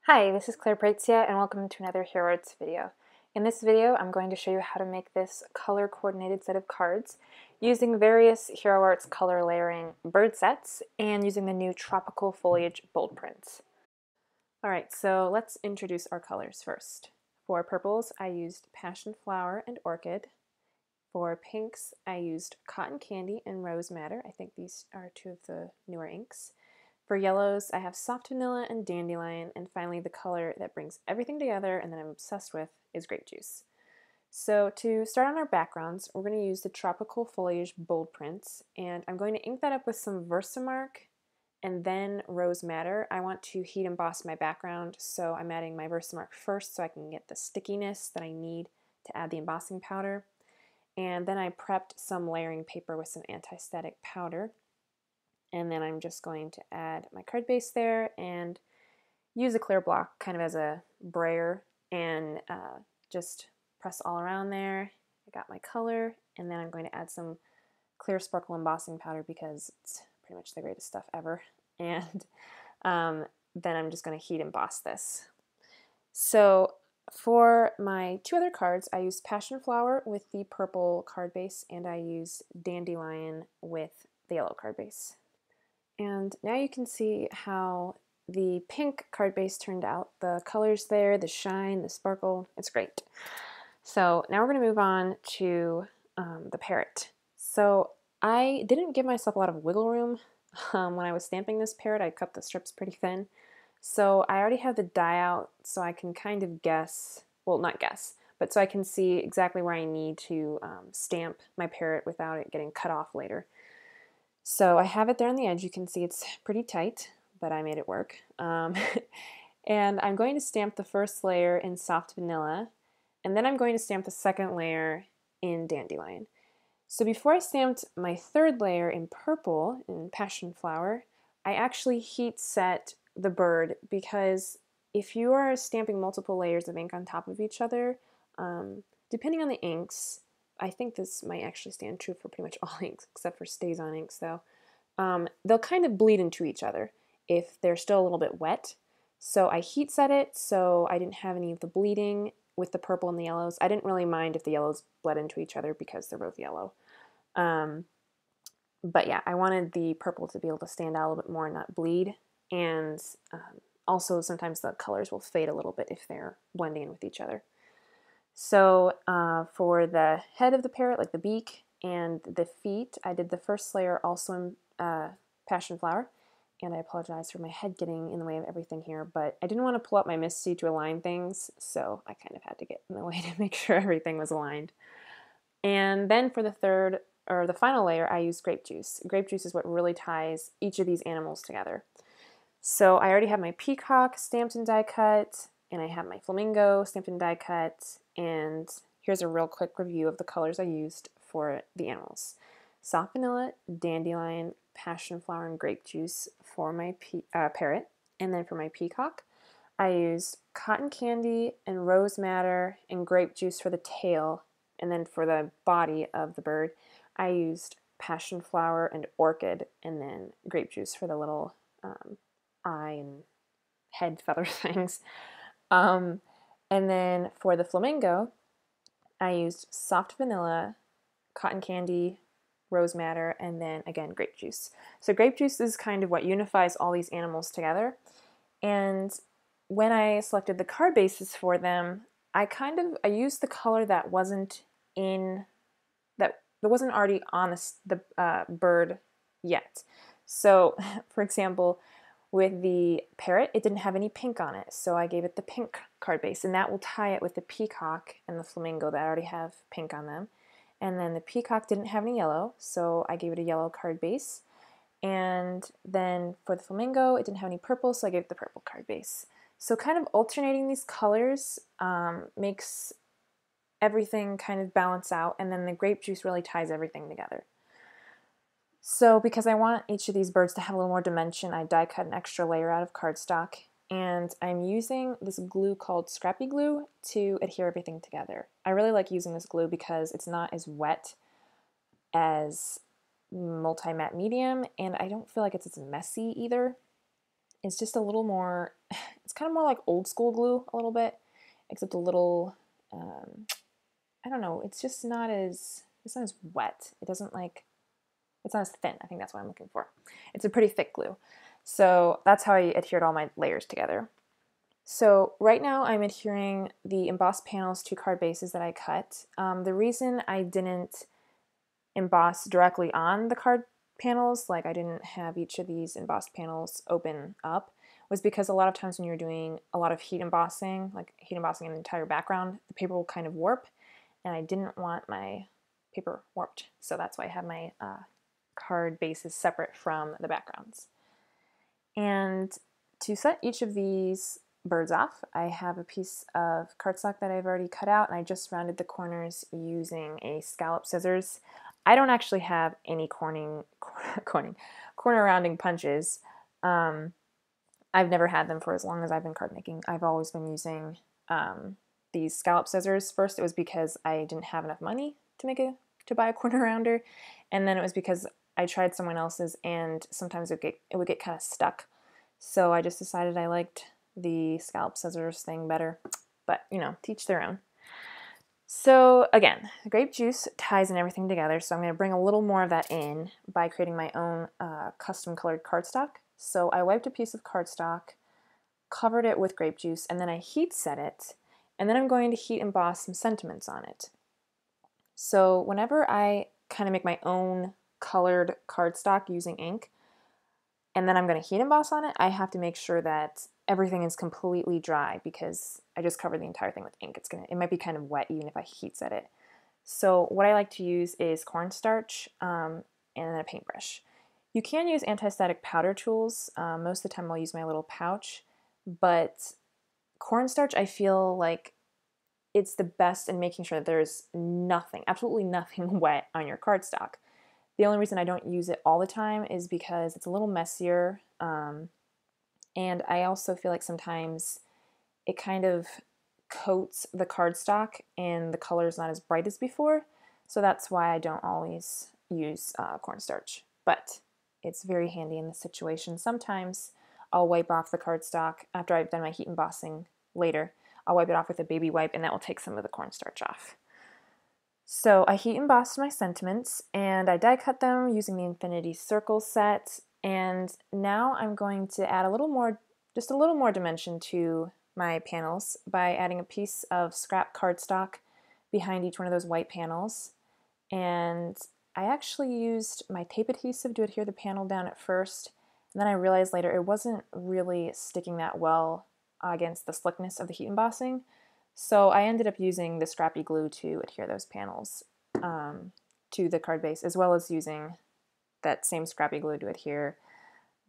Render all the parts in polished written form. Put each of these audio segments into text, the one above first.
Hi, this is Clare and welcome to another Hero Arts video. In this video, I'm going to show you how to make this color-coordinated set of cards using various Hero Arts color layering bird sets and using the new Tropical Foliage Bold Prints. Alright, so let's introduce our colors first. For purples, I used Passion Flower and Orchid. For pinks, I used Cotton Candy and Rose Madder. I think these are two of the newer inks. For yellows, I have Soft Vanilla and Dandelion, and finally the color that brings everything together and that I'm obsessed with is Grape Juice. So to start on our backgrounds, we're going to use the Tropical Foliage Bold Prints, and I'm going to ink that up with some Versamark and then Rose Madder. I want to heat emboss my background, so I'm adding my Versamark first so I can get the stickiness that I need to add the embossing powder. And then I prepped some layering paper with some anti-static powder. And then I'm just going to add my card base there and use a clear block kind of as a brayer and just press all around there. I got my color, and then I'm going to add some clear sparkle embossing powder because it's pretty much the greatest stuff ever. And then I'm just going to heat emboss this. So for my two other cards, I used Passion Flower with the purple card base, and I used Dandelion with the yellow card base. And now you can see how the pink card base turned out. The colors there, the shine, the sparkle, it's great. So now we're going to move on to the parrot. So I didn't give myself a lot of wiggle room when I was stamping this parrot. I cut the strips pretty thin. So I already have the die out so I can kind of guess, well not guess, but so I can see exactly where I need to stamp my parrot without it getting cut off later. So I have it there on the edge. You can see it's pretty tight, but I made it work. And I'm going to stamp the first layer in Soft Vanilla, and then I'm going to stamp the second layer in Dandelion. So before I stamped my third layer in purple, in Passion Flower, I actually heat set the bird because if you are stamping multiple layers of ink on top of each other, depending on the inks, I think this might actually stand true for pretty much all inks, except for StazOn inks though. They'll kind of bleed into each other if they're still a little bit wet. So I heat set it so I didn't have any of the bleeding with the purple and the yellows. I didn't really mind if the yellows bled into each other because they're both yellow. But yeah, I wanted the purple to be able to stand out a little bit more and not bleed. And also sometimes the colors will fade a little bit if they're blending in with each other. So for the head of the parrot, like the beak and the feet, I did the first layer also in Passion Flower, and I apologize for my head getting in the way of everything here, but I didn't want to pull up my MISTI to align things, so I kind of had to get in the way to make sure everything was aligned. And then for the third, or the final layer, I used Grape Juice. Grape Juice is what really ties each of these animals together. So I already have my peacock stamped and die cut, and I have my flamingo stamped and die cut, and here's a real quick review of the colors I used for the animals. Soft Vanilla, Dandelion, Passion Flower, and Grape Juice for my parrot, and then for my peacock, I used Cotton Candy and Rose Madder and Grape Juice for the tail, and then for the body of the bird, I used Passion Flower and Orchid, and then Grape Juice for the little eye and head feather things. And then for the flamingo, I used Soft Vanilla, Cotton Candy, Rose Madder, and then again Grape Juice. So Grape Juice is kind of what unifies all these animals together. And when I selected the card bases for them, I used the color that wasn't already on the bird yet. So for example, with the parrot, it didn't have any pink on it, so I gave it the pink card base, and that will tie it with the peacock and the flamingo that already have pink on them. And then the peacock didn't have any yellow, so I gave it a yellow card base. And then for the flamingo, it didn't have any purple, so I gave it the purple card base. So kind of alternating these colors makes everything kind of balance out, and then the grape juice really ties everything together. So because I want each of these birds to have a little more dimension, I die cut an extra layer out of cardstock, and I'm using this glue called Scrappy Glue to adhere everything together. I really like using this glue because it's not as wet as multi-matte medium, and I don't feel like it's as messy either. It's just a little more it's kind of more like old school glue a little bit, except a little, I don't know, it's just not as, it's not as wet. It doesn't like, it's not as thin. I think that's what I'm looking for. It's a pretty thick glue. So that's how I adhered all my layers together. So right now I'm adhering the embossed panels to card bases that I cut. The reason I didn't emboss directly on the card panels, like I didn't have each of these embossed panels open up, was because a lot of times when you're doing a lot of heat embossing, like heat embossing an entire background, the paper will kind of warp, and I didn't want my paper warped. So that's why I have my card bases separate from the backgrounds. And to set each of these birds off, I have a piece of cardstock that I've already cut out, and I just rounded the corners using a scallop scissors. I don't actually have any corner rounding punches. I've never had them for as long as I've been card making. I've always been using these scallop scissors. First, it was because I didn't have enough money to buy a corner rounder, and then it was because I tried someone else's and sometimes it would get kind of stuck. So I just decided I liked the scallop scissors thing better, but you know, teach their own. So again, grape juice ties and everything together, so I'm going to bring a little more of that in by creating my own custom colored cardstock. So I wiped a piece of cardstock, covered it with grape juice, and then I heat set it, and then I'm going to heat emboss some sentiments on it. So whenever I kind of make my own colored cardstock using ink, and then I'm going to heat emboss on it, I have to make sure that everything is completely dry because I just covered the entire thing with ink. It might be kind of wet even if I heat set it. So what I like to use is cornstarch and then a paintbrush. You can use anti-static powder tools. Most of the time I'll use my little pouch, but cornstarch I feel like it's the best in making sure that there's nothing, absolutely nothing wet on your cardstock. The only reason I don't use it all the time is because it's a little messier, and I also feel like sometimes it kind of coats the cardstock and the color is not as bright as before, so that's why I don't always use cornstarch. But it's very handy in this situation. Sometimes I'll wipe off the cardstock after I've done my heat embossing later. I'll wipe it off with a baby wipe and that will take some of the cornstarch off. So I heat embossed my sentiments and I die cut them using the Infinity Circle set, and now I'm going to add just a little more dimension to my panels by adding a piece of scrap cardstock behind each one of those white panels. And I actually used my tape adhesive to adhere the panel down at first, and then I realized later it wasn't really sticking that well against the slickness of the heat embossing. So I ended up using the scrappy glue to adhere those panels to the card base, as well as using that same scrappy glue to adhere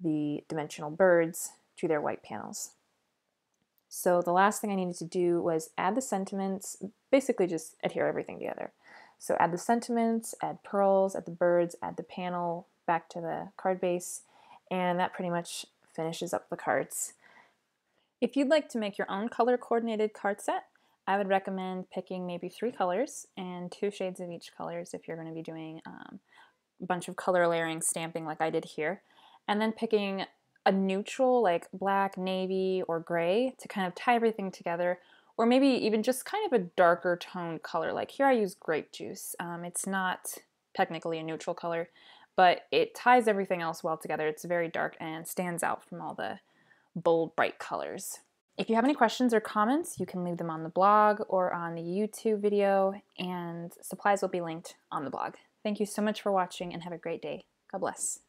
the dimensional birds to their white panels. So the last thing I needed to do was add the sentiments, basically just adhere everything together. So add the sentiments, add pearls, add the birds, add the panel back to the card base, and that pretty much finishes up the cards. If you'd like to make your own color coordinated card set, I would recommend picking maybe 3 colors and 2 shades of each colors if you're going to be doing a bunch of color layering stamping like I did here, and then picking a neutral like black, navy, or gray to kind of tie everything together, or maybe even just kind of a darker toned color. Like here I use Grape Juice. It's not technically a neutral color, but it ties everything else well together. It's very dark and stands out from all the bold, bright colors. If you have any questions or comments, you can leave them on the blog or on the YouTube video, and supplies will be linked on the blog. Thank you so much for watching and have a great day. God bless.